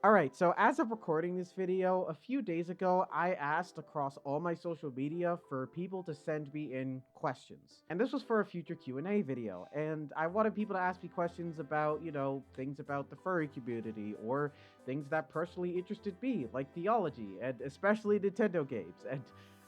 Alright, so as of recording this video, a few days ago, I asked across all my social media for people to send me in questions. And this was for a future Q&A video, and I wanted people to ask me questions about, things about the furry community, or things that personally interested me, like theology, and especially Nintendo games. And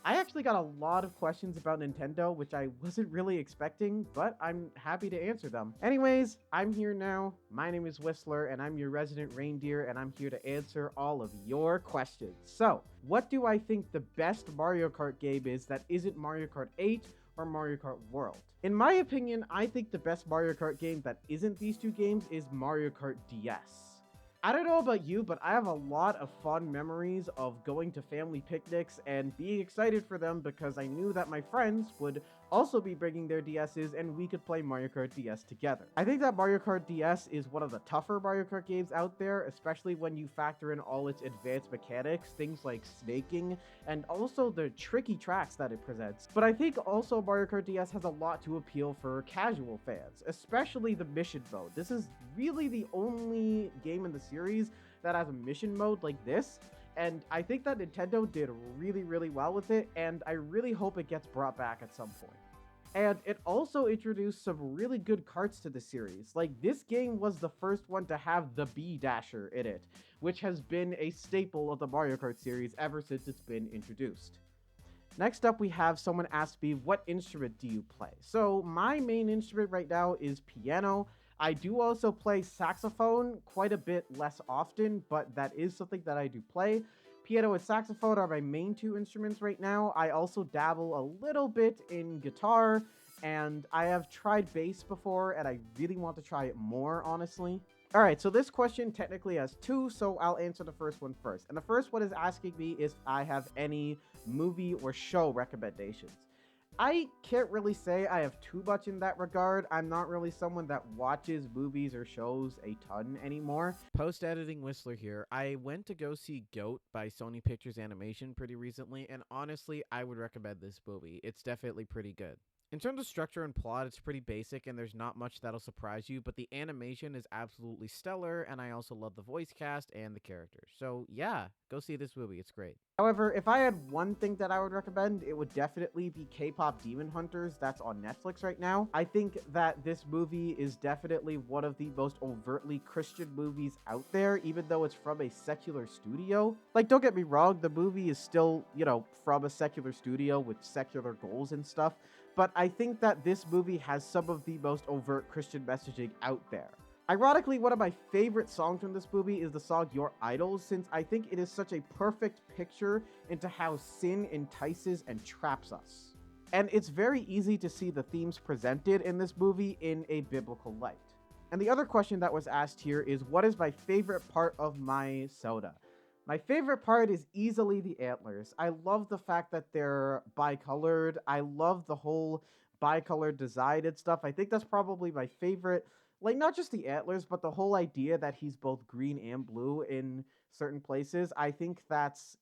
I actually got a lot of questions about Nintendo, which I wasn't really expecting, but I'm happy to answer them. Anyways, I'm here now. My name is Whistler, and I'm your resident reindeer, and I'm here to answer all of your questions. So, what do I think the best Mario Kart game is that isn't Mario Kart 8 or Mario Kart World? In my opinion, I think the best Mario Kart game that isn't these two games is Mario Kart DS. I don't know about you, but I have a lot of fond memories of going to family picnics and being excited for them because I knew that my friends would also be bringing their DSs and we could play Mario Kart DS together. I think that Mario Kart DS is one of the tougher Mario Kart games out there, especially when you factor in all its advanced mechanics, things like snaking, and also the tricky tracks that it presents. But I think also Mario Kart DS has a lot to appeal for casual fans, especially the mission mode. This is really the only game in the series that has a mission mode like this, and I think that Nintendo did really well with it, and I really hope it gets brought back at some point. And it also introduced some really good karts to the series. Like, this game was the first one to have the Bee Dasher in it, which has been a staple of the Mario Kart series ever since it's been introduced. Next up, we have someone asked me, what instrument do you play? So my main instrument right now is piano. I do also play saxophone quite a bit less often, but that is something that I do play. Piano and saxophone are my main two instruments right now. I also dabble a little bit in guitar, and I have tried bass before, and I really want to try it more, honestly. Alright, so this question technically has two, so I'll answer the first one first. And the first one is asking me if I have any movie or show recommendations. I can't really say I have too much in that regard. I'm not really someone that watches movies or shows a ton anymore. Post-editing Whistler here. I went to go see Goat by Sony Pictures Animation pretty recently, and honestly, I would recommend this movie. It's definitely pretty good. In terms of structure and plot, it's pretty basic and there's not much that'll surprise you, but the animation is absolutely stellar, and I also love the voice cast and the characters. So yeah, go see this movie. It's great. However, if I had one thing that I would recommend, it would definitely be K-pop Demon Hunters. That's on Netflix right now. I think that this movie is definitely one of the most overtly Christian movies out there, even though it's from a secular studio. Like, don't get me wrong, the movie is still, from a secular studio with secular goals and stuff, but I think that this movie has some of the most overt Christian messaging out there. Ironically, one of my favorite songs from this movie is the song Your Idols, since I think it is such a perfect picture into how sin entices and traps us. And it's very easy to see the themes presented in this movie in a biblical light. And the other question that was asked here is, what is my favorite part of my soda? My favorite part is easily the antlers. I love the fact that they're bicolored. I love the whole bicolored design and stuff. I think that's probably my favorite. Like, not just the antlers, but the whole idea that he's both green and blue in certain places. I think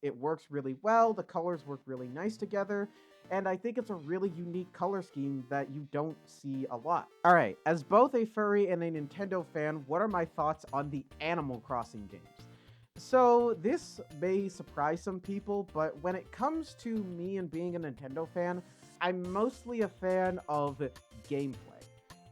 it works really well. The colors work really nice together. And I think it's a really unique color scheme that you don't see a lot. Alright, as both a furry and a Nintendo fan, what are my thoughts on the Animal Crossing games? So, this may surprise some people, but when it comes to me and being a Nintendo fan, I'm mostly a fan of gameplay.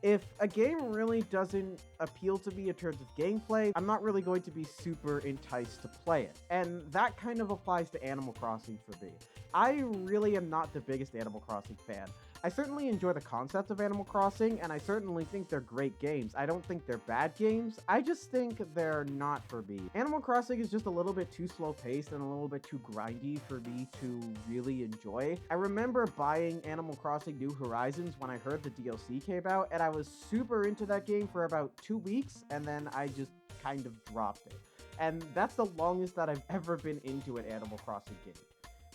If a game really doesn't appeal to me in terms of gameplay, I'm not really going to be super enticed to play it. And that kind of applies to Animal Crossing for me. I really am not the biggest Animal Crossing fan. I certainly enjoy the concept of Animal Crossing, and I certainly think they're great games. I don't think they're bad games, I just think they're not for me. Animal Crossing is just a little bit too slow-paced and a little bit too grindy for me to really enjoy. I remember buying Animal Crossing New Horizons when I heard the DLC came out, and I was super into that game for about 2 weeks, and then I just kind of dropped it. And that's the longest that I've ever been into an Animal Crossing game.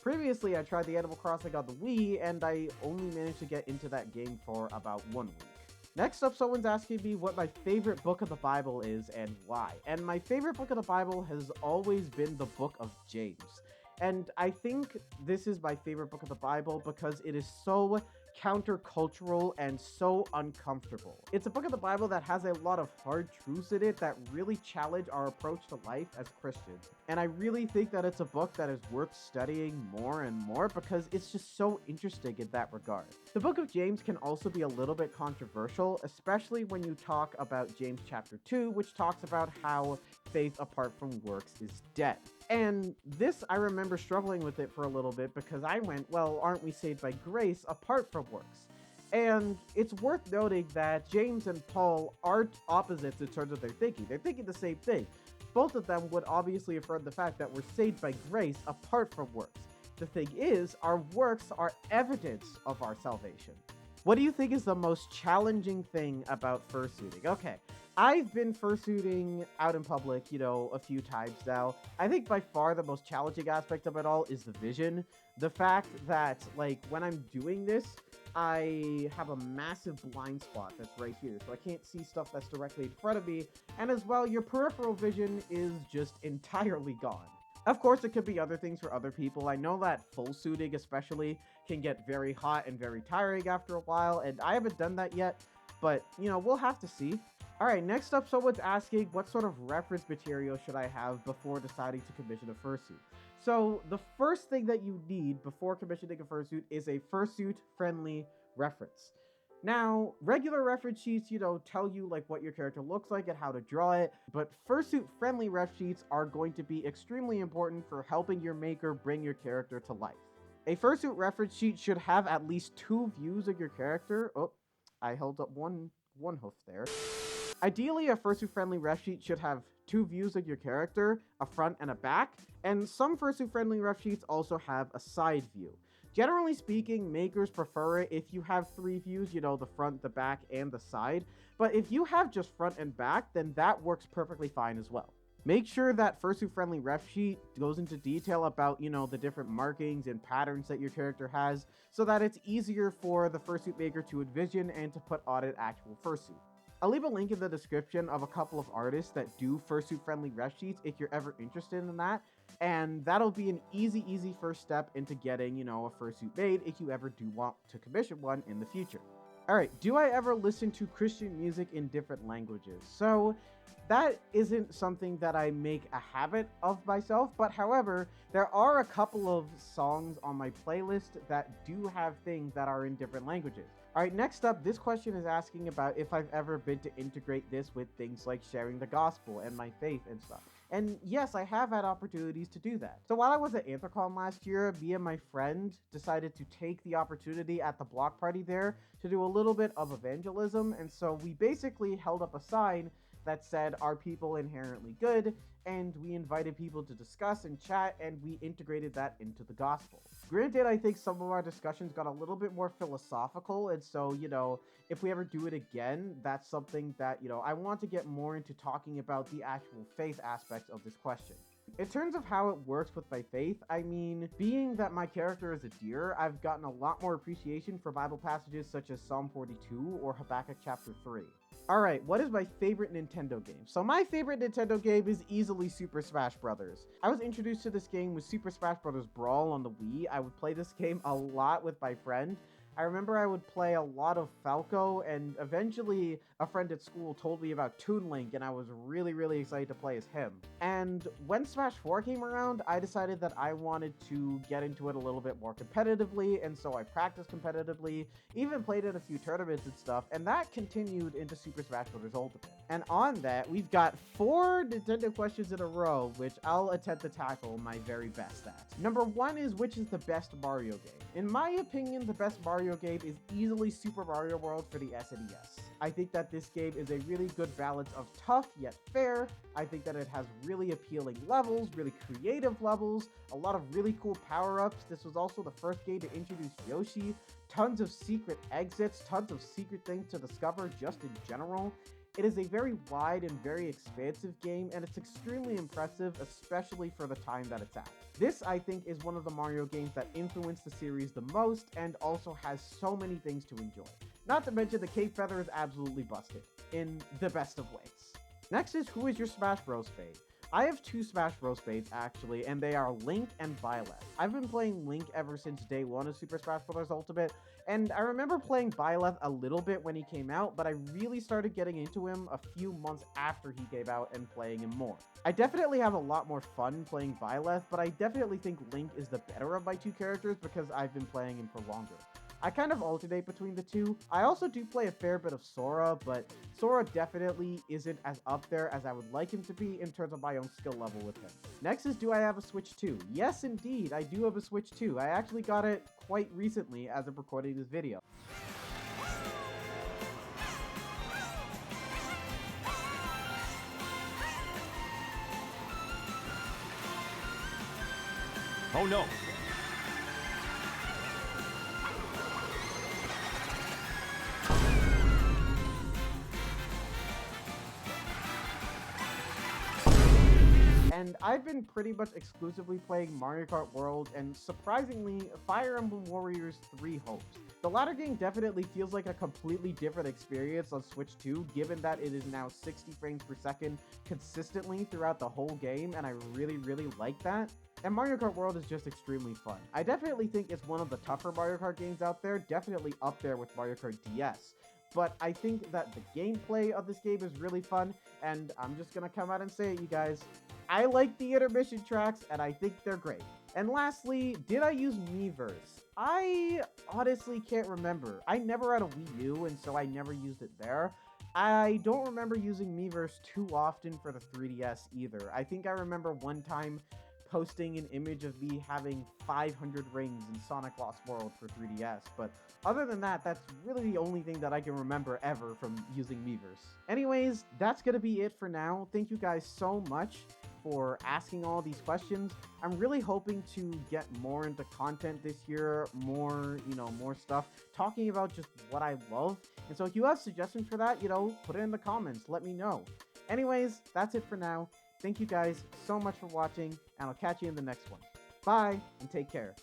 Previously, I tried the Animal Crossing on the Wii, and I only managed to get into that game for about 1 week. Next up, someone's asking me what my favorite book of the Bible is and why. And my favorite book of the Bible has always been the book of James. And I think this is my favorite book of the Bible because it is so countercultural and so uncomfortable. It's a book of the Bible that has a lot of hard truths in it that really challenge our approach to life as Christians. And I really think that it's a book that is worth studying more and more because it's just so interesting in that regard. The book of James can also be a little bit controversial, especially when you talk about James chapter 2, which talks about how faith apart from works is dead. And this, I remember struggling with it for a little bit because I went, well, aren't we saved by grace apart from works? And it's worth noting that James and Paul aren't opposites in terms of their thinking. They're thinking the same thing. Both of them would obviously affirm the fact that we're saved by grace apart from works. The thing is, our works are evidence of our salvation. What do you think is the most challenging thing about fursuiting? Okay, I've been fursuiting out in public, a few times now. I think by far the most challenging aspect of it all is the vision. The fact that, when I'm doing this, I have a massive blind spot that's right here, so I can't see stuff that's directly in front of me. And as well, your peripheral vision is just entirely gone. Of course, it could be other things for other people. I know that full suiting especially can get very hot and very tiring after a while, and I haven't done that yet, but, we'll have to see. Alright, next up, someone's asking what sort of reference material should I have before deciding to commission a fursuit. So, the first thing that you need before commissioning a fursuit is a fursuit-friendly reference. Now, regular reference sheets, tell you what your character looks like and how to draw it, but fursuit-friendly ref sheets are going to be extremely important for helping your maker bring your character to life. A fursuit reference sheet should have at least 2 views of your character. Oh, I held up one hoof there. Ideally, a fursuit-friendly ref sheet should have 2 views of your character, a front and a back, and some fursuit-friendly ref sheets also have a side view. Generally speaking, makers prefer it if you have 3 views, the front, the back, and the side, but if you have just front and back, then that works perfectly fine as well. Make sure that fursuit-friendly ref sheet goes into detail about, the different markings and patterns that your character has, so that it's easier for the fursuit maker to envision and to put on an actual fursuit. I'll leave a link in the description of a couple of artists that do fursuit-friendly ref sheets if you're ever interested in that, and that'll be an easy first step into getting, a fursuit made if you ever do want to commission one in the future. Alright, do I ever listen to Christian music in different languages? So, that isn't something that I make a habit of myself, but however, there are a couple of songs on my playlist that do have things that are in different languages. Alright, next up, this question is asking about if I've ever been to integrate this with things like sharing the gospel and my faith and stuff. And yes, I have had opportunities to do that. So while I was at Anthrocon last year, me and my friend decided to take the opportunity at the block party there to do a little bit of evangelism, and so we basically held up a sign that said, "Are people inherently good?" And we invited people to discuss and chat, and we integrated that into the gospel. Granted, I think some of our discussions got a little bit more philosophical, and so, if we ever do it again, that's something that, I want to get more into talking about the actual faith aspects of this question. In terms of how it works with my faith, I mean, being that my character is a deer, I've gotten a lot more appreciation for Bible passages such as Psalm 42 or Habakkuk chapter 3. Alright, what is my favorite Nintendo game? So my favorite Nintendo game is easily Super Smash Bros. I was introduced to this game with Super Smash Bros. Brawl on the Wii. I would play this game a lot with my friend. I remember I would play a lot of Falco, and eventually a friend at school told me about Toon Link, and I was really excited to play as him. And when Smash 4 came around, I decided that I wanted to get into it a little bit more competitively, and so I practiced competitively, even played in a few tournaments and stuff, and that continued into Super Smash Bros. Ultimate. And on that, we've got 4 Nintendo questions in a row, which I'll attempt to tackle my very best at. Number 1 is, which is the best Mario game? In my opinion, the best Mario game is easily Super Mario World for the SNES. I think that this game is a really good balance of tough yet fair. I think that it has really appealing levels, really creative levels, a lot of really cool power-ups. This was also the first game to introduce Yoshi, tons of secret exits, tons of secret things to discover just in general. It is a very wide and very expansive game, and it's extremely impressive, especially for the time that it's at. This, I think, is one of the Mario games that influenced the series the most, and also has so many things to enjoy. Not to mention, the Cape Feather is absolutely busted, in the best of ways. Next is, who is your Smash Bros. fave? I have two Smash Bros. Spades, actually, and they are Link and Byleth. I've been playing Link ever since day one of Super Smash Bros. Ultimate, and I remember playing Byleth a little bit when he came out, but I really started getting into him a few months after he came out and playing him more. I definitely have a lot more fun playing Byleth, but I definitely think Link is the better of my two characters because I've been playing him for longer. I kind of alternate between the two. I also do play a fair bit of Sora, but Sora definitely isn't as up there as I would like him to be in terms of my own skill level with him. Next is, do I have a Switch 2? Yes, indeed, I do have a Switch 2. I actually got it quite recently as I'm recording this video. Oh no! And I've been pretty much exclusively playing Mario Kart World and, surprisingly, Fire Emblem Warriors 3 Hopes. The latter game definitely feels like a completely different experience on Switch 2, given that it is now 60 frames per second consistently throughout the whole game, and I really like that. And Mario Kart World is just extremely fun. I definitely think it's one of the tougher Mario Kart games out there, definitely up there with Mario Kart DS. But I think that the gameplay of this game is really fun, and I'm just gonna come out and say it, you guys. I like the intermission tracks, and I think they're great. And lastly, did I use Miiverse? I honestly can't remember. I never had a Wii U, and so I never used it there. I don't remember using Miiverse too often for the 3DS either. I think I remember one time posting an image of me having 500 rings in Sonic Lost World for 3DS, but other than that, that's really the only thing that I can remember ever from using Miiverse. Anyways, that's gonna be it for now. Thank you guys so much for asking all these questions. I'm really hoping to get more into content this year, more stuff, talking about just what I love. And so if you have suggestions for that, put it in the comments, let me know. Anyways, that's it for now. Thank you guys so much for watching, and I'll catch you in the next one. Bye, and take care.